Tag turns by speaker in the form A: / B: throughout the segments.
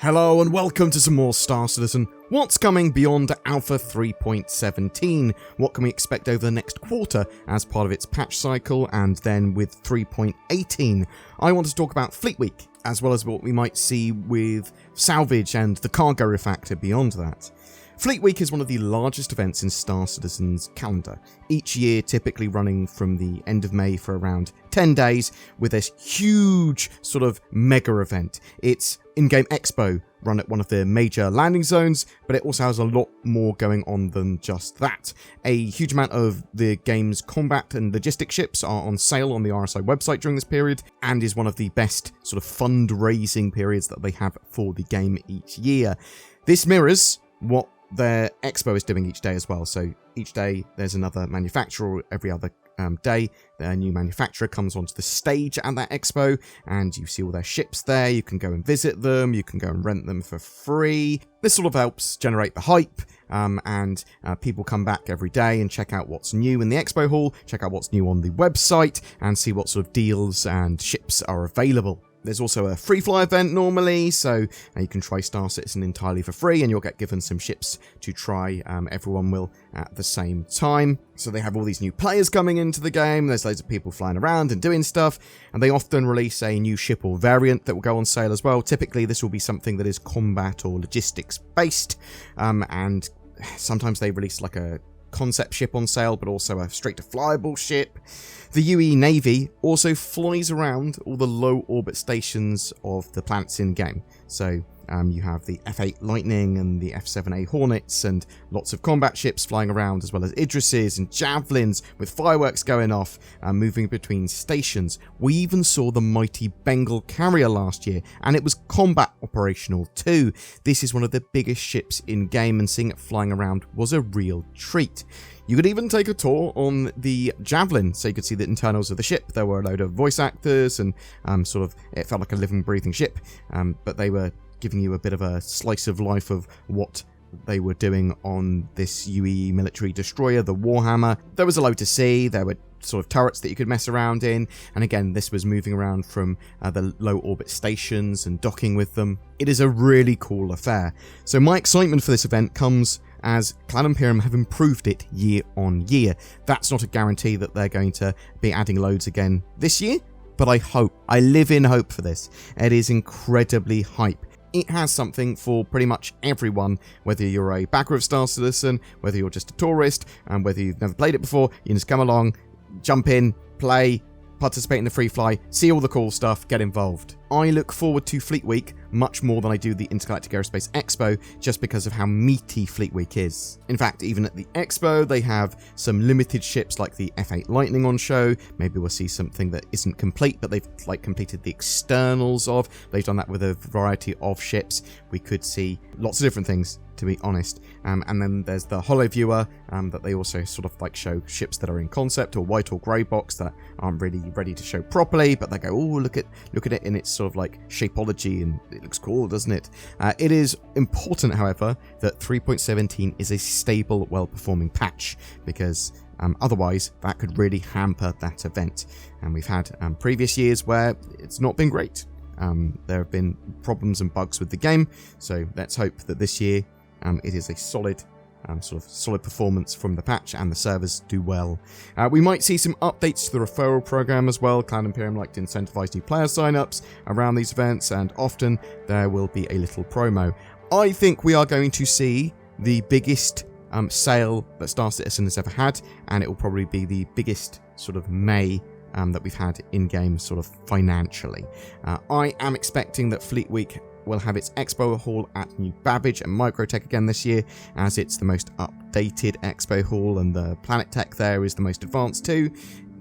A: Hello and welcome to some more Star Citizen. What's coming beyond Alpha 3.17? What can we expect over the next quarter as part of its patch cycle, and then with 3.18? I want to talk about Fleet Week, as well as what we might see with Salvage and the cargo refactor beyond that. Fleet Week is one of the largest events in Star Citizen's calendar, each year typically running from the end of May for around 10 days, with this huge sort of mega event. It's in-game expo run at one of the major landing zones, but it also has a lot more going on than just that. A huge amount of the game's combat and logistic ships are on sale on the RSI website during this period, and is one of the best sort of fundraising periods that they have for the game each year. This mirrors what their expo is doing each day as well. So each day there's another manufacturer, every other day their new manufacturer comes onto the stage at that expo, and you see all their ships there. You can go and visit them, you can go and rent them for free. This sort of helps generate the hype, and people come back every day and check out what's new in the expo hall, check out what's new on the website, and see what sort of deals and ships are available. There's also a free fly event normally, so you can try Star Citizen entirely for free, and you'll get given some ships to try. Everyone will at the same time. So they have all these new players coming into the game, there's loads of people flying around and doing stuff, and they often release a new ship or variant that will go on sale as well. Typically this will be something that is combat or logistics based, and sometimes they release like a concept ship on sale, but also a straight to flyable ship. The UE Navy also flies around all the low orbit stations of the planets in game. So you have the F8 Lightning and the F7A Hornets, and lots of combat ships flying around, as well as Idrises and Javelins with fireworks going off, moving between stations. We even saw the mighty Bengal carrier last year, and it was combat operational too. This is one of the biggest ships in game, and seeing it flying around was a real treat. You could even take a tour on the Javelin, so you could see the internals of the ship. There were a load of voice actors, and it felt like a living, breathing ship, but they were giving you a bit of a slice of life of what they were doing on this UE military destroyer, the Warhammer. There was a load to see. There were sort of turrets that you could mess around in, and again, this was moving around from the low orbit stations and docking with them. It is a really cool affair. So my excitement for this event comes as Cloud Imperium have improved it year on year. That's not a guarantee that they're going to be adding loads again this year, but I live in hope for this. It is incredibly hype. It has something for pretty much everyone, whether you're a backer of Star Citizen, whether you're just a tourist, and whether you've never played it before. You can just come along, jump in, play, participate in the free fly, see all the cool stuff, get involved. I look forward to Fleet Week much more than I do the Intergalactic Aerospace Expo, just because of how meaty Fleet Week is. In fact, even at the Expo, they have some limited ships like the F8 Lightning on show. Maybe we'll see something that isn't complete, but they've completed the externals of. They've done that with a variety of ships. We could see lots of different things, to be honest. And then there's the Holo Viewer, that they also sort of show ships that are in concept or white or grey box that aren't really ready to show properly, but they go, oh, look at it in its sort of shapeology, and it looks cool, doesn't it? It is important, however, that 3.17 is a stable, well-performing patch, because otherwise that could really hamper that event. And we've had previous years where it's not been great. There have been problems and bugs with the game, so let's hope that this year it is a solid performance from the patch, and the servers do well. We might see some updates to the referral program as well. Cloud Imperium like to incentivize new player signups around these events, and often there will be a little promo. I think we are going to see the biggest sale that Star Citizen has ever had, and it will probably be the biggest sort of May that we've had in-game sort of financially. I am expecting that Fleet Week will have its expo hall at New Babbage and Microtech again this year, as it's the most updated expo hall, and the planet tech there is the most advanced too.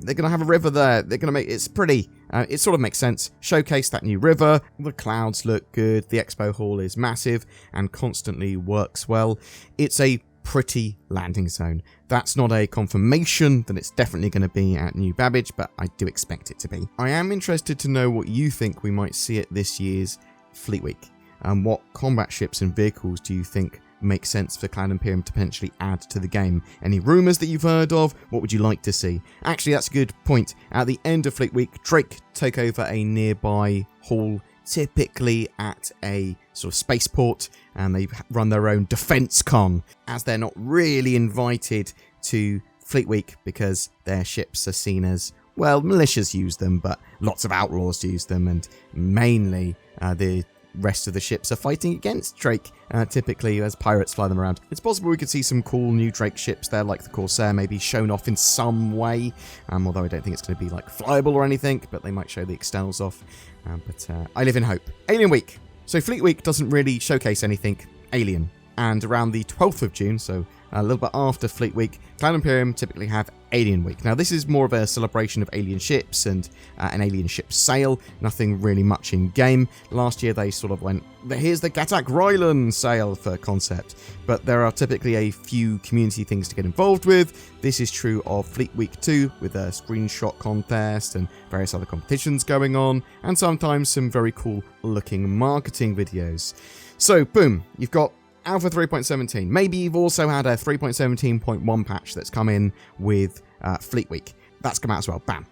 A: They're going to have a river there. They're going to it's pretty. It sort of makes sense. Showcase that new river. The clouds look good. The expo hall is massive and constantly works well. It's a pretty landing zone. That's not a confirmation that it's definitely going to be at New Babbage, but I do expect it to be. I am interested to know what you think we might see at this year's Fleet Week, and what combat ships and vehicles do you think make sense for Cloud Imperium to potentially add to the game? Any rumours that you've heard of? What would you like to see? Actually, that's a good point. At the end of Fleet Week, Drake take over a nearby hall, typically at a sort of spaceport, and they run their own defense con, as they're not really invited to Fleet Week because their ships are seen as, well, militias use them, but lots of outlaws use them, and mainly the rest of the ships are fighting against Drake, typically as pirates fly them around. It's possible we could see some cool new Drake ships there, like the Corsair, maybe shown off in some way, although I don't think it's going to be like flyable or anything, but they might show the externals off. But I live in hope. Alien Week. So Fleet Week doesn't really showcase anything alien, and around the 12th of June, so a little bit after Fleet Week, Cloud Imperium typically have Alien Week. Now, this is more of a celebration of alien ships and an alien ship sale. Nothing really much in game. Last year, they sort of went, here's the Gatak Rylan sale for concept. But there are typically a few community things to get involved with. This is true of Fleet Week 2, with a screenshot contest and various other competitions going on, and sometimes some very cool looking marketing videos. So, boom, you've got Alpha 3.17. Maybe you've also had a 3.17.1 patch that's come in with Fleet Week. That's come out as well. Bam.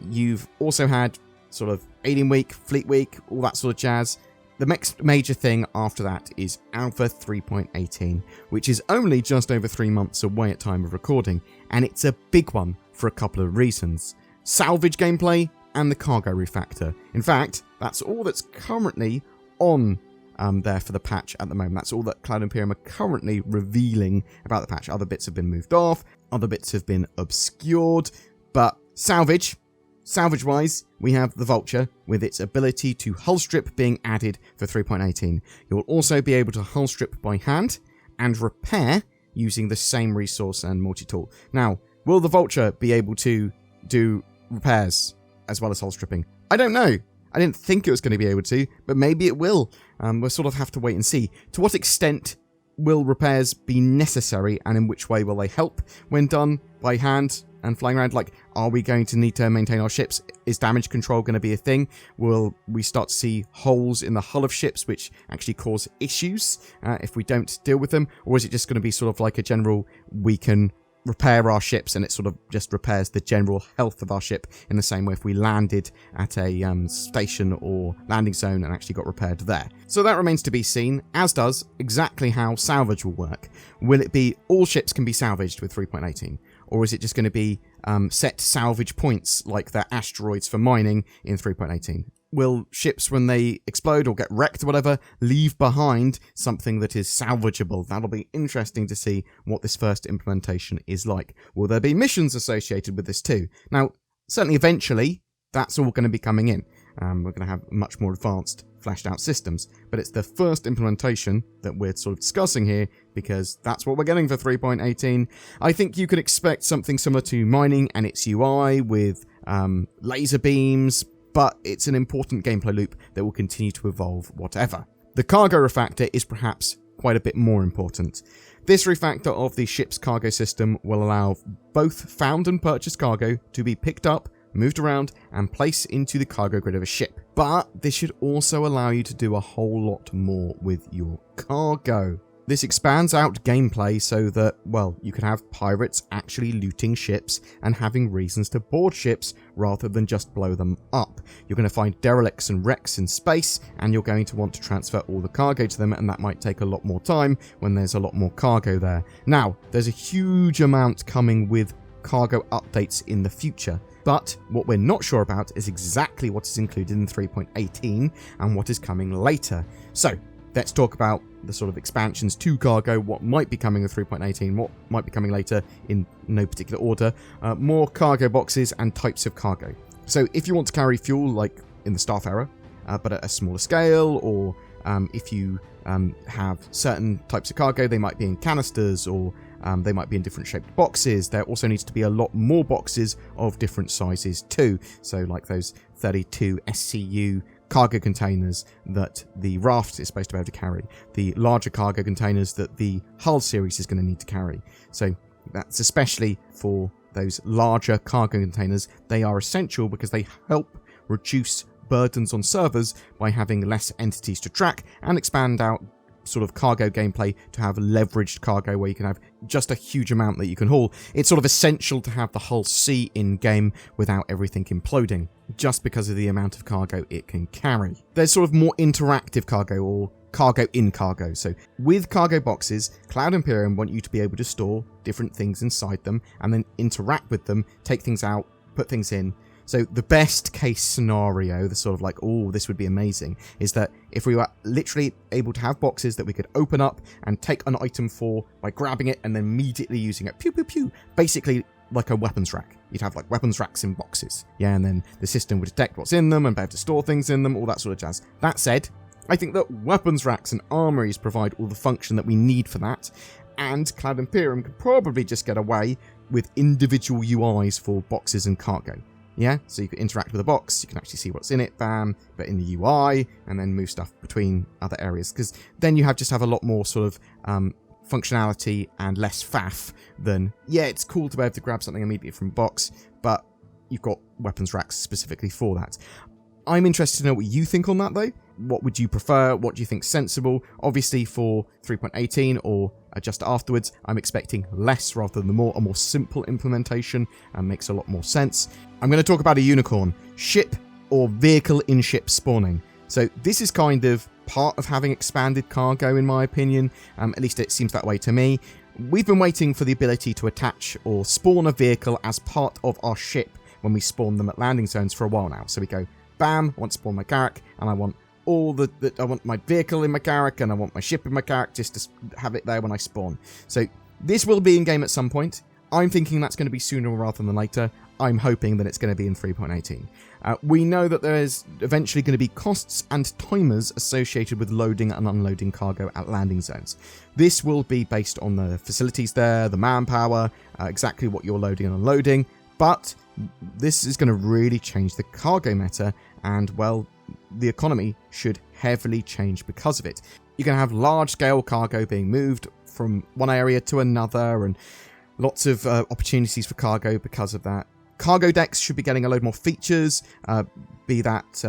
A: You've also had sort of Alien Week, Fleet Week, all that sort of jazz. The next major thing after that is Alpha 3.18, which is only just over 3 months away at time of recording, and it's a big one for a couple of reasons. Salvage gameplay and the cargo refactor. In fact, that's all that's currently on there for the patch at the moment. That's all that Cloud Imperium are currently revealing about the patch. Other bits have been moved off, other bits have been obscured, but salvage-wise, we have the Vulture with its ability to hull strip being added for 3.18. You'll also be able to hull strip by hand and repair using the same resource and multi-tool. Now, will the Vulture be able to do repairs as well as hull stripping? I don't know. I didn't think it was going to be able to, but maybe it will. We'll sort of have to wait and see. To what extent will repairs be necessary, and in which way will they help when done by hand and flying around? Like, are we going to need to maintain our ships? Is damage control going to be a thing? Will we start to see holes in the hull of ships which actually cause issues if we don't deal with them? Or is it just going to be sort of like a general, we can repair our ships and it sort of just repairs the general health of our ship in the same way if we landed at a station or landing zone and actually got repaired there? So that remains to be seen, as does exactly how salvage will work. Will it be all ships can be salvaged with 3.18? Or is it just going to be set salvage points like the asteroids for mining in 3.18? Will ships, when they explode or get wrecked or whatever, leave behind something that is salvageable? That'll be interesting to see what this first implementation is like. Will there be missions associated with this too? Now, certainly eventually, that's all going to be coming in. We're going to have much more advanced flashed out systems, but it's the first implementation that we're sort of discussing here because that's what we're getting for 3.18. I think you could expect something similar to mining and its UI with laser beams, but it's an important gameplay loop that will continue to evolve whatever. The cargo refactor is perhaps quite a bit more important. This refactor of the ship's cargo system will allow both found and purchased cargo to be picked up, moved around, and placed into the cargo grid of a ship. But this should also allow you to do a whole lot more with your cargo. This expands out gameplay so that, well, you can have pirates actually looting ships and having reasons to board ships rather than just blow them up. You're going to find derelicts and wrecks in space, and you're going to want to transfer all the cargo to them, and that might take a lot more time when there's a lot more cargo there. Now, there's a huge amount coming with cargo updates in the future, but what we're not sure about is exactly what is included in 3.18 and what is coming later. So, let's talk about the sort of expansions to cargo, what might be coming with 3.18, what might be coming later in no particular order, more cargo boxes and types of cargo. So if you want to carry fuel like in the Staff era, but at a smaller scale, or if you have certain types of cargo, they might be in canisters or they might be in different shaped boxes. There also needs to be a lot more boxes of different sizes too. So like those 32 SCU cargo containers that the Raft is supposed to be able to carry, the larger cargo containers that the Hull series is going to need to carry. So that's especially for those larger cargo containers. They are essential because they help reduce burdens on servers by having less entities to track and expand out sort of cargo gameplay to have leveraged cargo where you can have just a huge amount that you can haul. It's sort of essential to have the Hull C in game without everything imploding, just because of the amount of cargo it can carry. There's sort of more interactive cargo, or cargo in cargo. So with cargo boxes, Cloud Imperium want you to be able to store different things inside them and then interact with them, take things out, put things in. So the best case scenario, the sort of like, oh, this would be amazing, is that if we were literally able to have boxes that we could open up and take an item for by grabbing it and then immediately using it, pew, pew, pew, basically like a weapons rack. You'd have like weapons racks in boxes. Yeah, and then the system would detect what's in them and be able to store things in them, all that sort of jazz. That said, I think that weapons racks and armories provide all the function that we need for that, and Cloud Imperium could probably just get away with individual UIs for boxes and cargo. Yeah, so you can interact with a box, you can actually see what's in it, bam, but in the UI, and then move stuff between other areas, because then you have a lot more sort of functionality and less faff than, yeah, it's cool to be able to grab something immediately from a box, but you've got weapons racks specifically for that. I'm interested to know what you think on that, though. What would you prefer? What do you think sensible? Obviously, for 3.18 or just afterwards, I'm expecting less rather than more. A more simple implementation makes a lot more sense. I'm going to talk about a unicorn. Ship or vehicle in-ship spawning. So this is kind of part of having expanded cargo, in my opinion. At least it seems that way to me. We've been waiting for the ability to attach or spawn a vehicle as part of our ship when we spawn them at landing zones for a while now. So we go, bam, I want to spawn my Garrick, and I want I want my vehicle in my Garrick, and I want my ship in my Garrick, just to have it there when I spawn. So this will be in game at some point. I'm thinking that's going to be sooner rather than later. I'm hoping that it's going to be in 3.18. We know that there is eventually going to be costs and timers associated with loading and unloading cargo at landing zones. This will be based on the facilities there, the manpower, exactly what you're loading and unloading, but this is going to really change the cargo meta, and, well, the economy should heavily change because of it. You're going to have large-scale cargo being moved from one area to another, and lots of opportunities for cargo because of that. Cargo decks should be getting a load more features, be that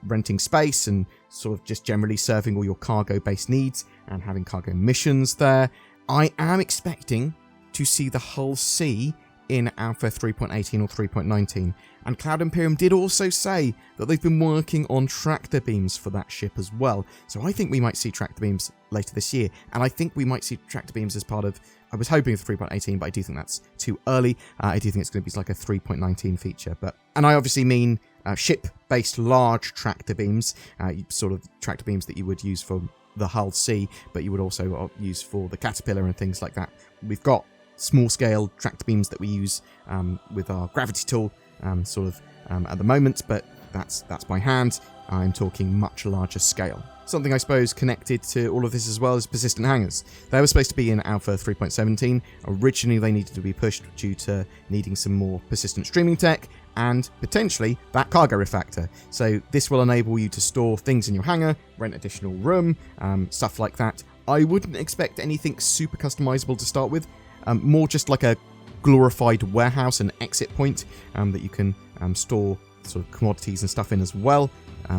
A: renting space and sort of just generally serving all your cargo-based needs and having cargo missions there. I am expecting to see the Hull C in Alpha 3.18 or 3.19. And Cloud Imperium did also say that they've been working on tractor beams for that ship as well. So I think we might see tractor beams later this year. And I think we might see tractor beams as part of, I was hoping for 3.18, but I do think that's too early. I do think it's going to be like a 3.19 feature. And I obviously mean ship-based large tractor beams, sort of tractor beams that you would use for the Hull C, but you would also use for the Caterpillar and things like that. We've got small-scale tractor beams that we use with our gravity tool, at the moment, but that's by hand. I'm talking much larger scale. Something I suppose connected to all of this as well is persistent hangars. They were supposed to be in Alpha 3.17. Originally they needed to be pushed due to needing some more persistent streaming tech and potentially that cargo refactor. So this will enable you to store things in your hangar, rent additional room, stuff like that. I wouldn't expect anything super customizable to start with, more just like a glorified warehouse and exit point that you can store sort of commodities and stuff in as well.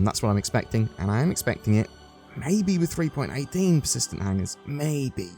A: That's what I'm expecting, and I am expecting it maybe with 3.18 persistent hangars, maybe,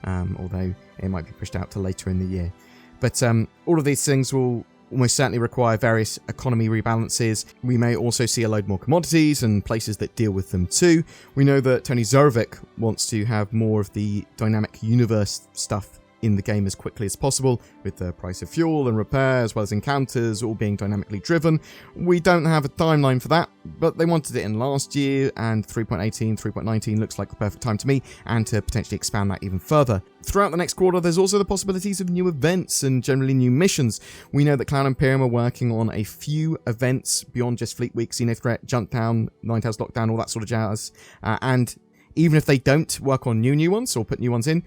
A: although it might be pushed out to later in the year. But all of these things will almost certainly require various economy rebalances. We may also see a load more commodities and places that deal with them too. We know that Tony Zorovic wants to have more of the dynamic universe stuff in the game as quickly as possible, with the price of fuel and repair as well as encounters all being dynamically driven. We don't have a timeline for that, but they wanted it in last year, and 3.18, 3.19 looks like the perfect time to me, and to potentially expand that even further. Throughout the next quarter, there's also the possibilities of new events and generally new missions. We know that Cloud Imperium are working on a few events beyond just Fleet Week, Xeno Threat, Junkdown, Ninetales Lockdown, all that sort of jazz, and even if they don't work on new ones or put new ones in,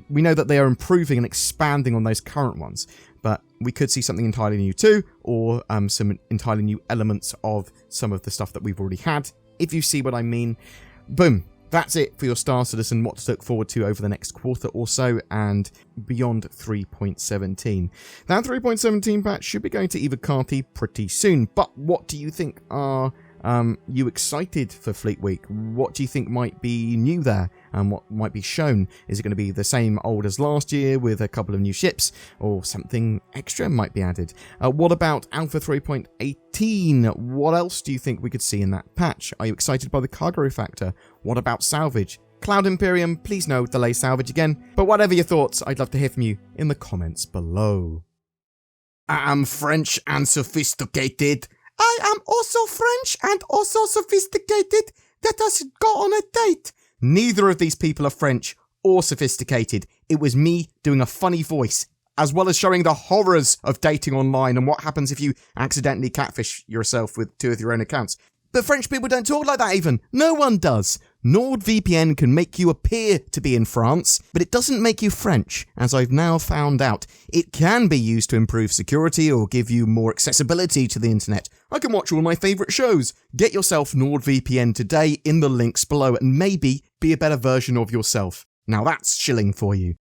A: we know that they are improving and expanding on those current ones, but we could see something entirely new too, or some entirely new elements of some of the stuff that we've already had, if you see what I mean. Boom. That's it for your Star Citizen, what to look forward to over the next quarter or so, and beyond 3.17. That 3.17 patch should be going to Eva Carty pretty soon, but what do you think are You excited for Fleet Week? What do you think might be new there and what might be shown? Is it going to be the same old as last year with a couple of new ships, or something extra might be added? What about Alpha 3.18? What else do you think we could see in that patch? Are you excited by the cargo factor? What about Salvage? Cloud Imperium, please no delay Salvage again. But whatever your thoughts, I'd love to hear from you in the comments below. I am French and sophisticated. I am also French and also sophisticated. Let us go on a date. Neither of these people are French or sophisticated. It was me doing a funny voice, as well as showing the horrors of dating online and what happens if you accidentally catfish yourself with 2 of your own accounts. But French people don't talk like that even. No one does. NordVPN can make you appear to be in France, but it doesn't make you French, as I've now found out. It can be used to improve security or give you more accessibility to the internet. I can watch all my favourite shows. Get yourself NordVPN today in the links below and maybe be a better version of yourself. Now that's shilling for you.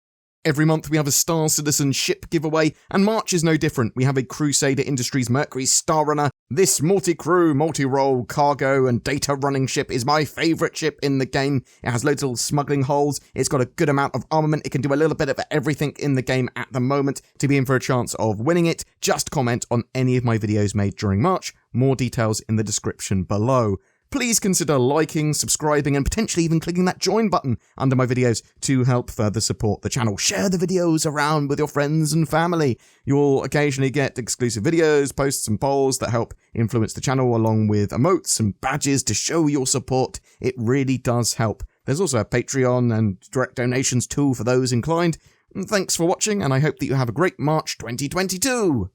A: Every month we have a Star Citizen ship giveaway, and March is no different. We have a Crusader Industries Mercury Star Runner. This multi-crew, multi-role, cargo and data running ship is my favourite ship in the game. It has loads of little smuggling holes. It's got a good amount of armament. It can do a little bit of everything in the game at the moment. To be in for a chance of winning it, just comment on any of my videos made during March. More details in the description below. Please consider liking, subscribing, and potentially even clicking that join button under my videos to help further support the channel. Share the videos around with your friends and family. You'll occasionally get exclusive videos, posts, and polls that help influence the channel, along with emotes and badges to show your support. It really does help. There's also a Patreon and direct donations tool for those inclined. Thanks for watching, and I hope that you have a great March 2022!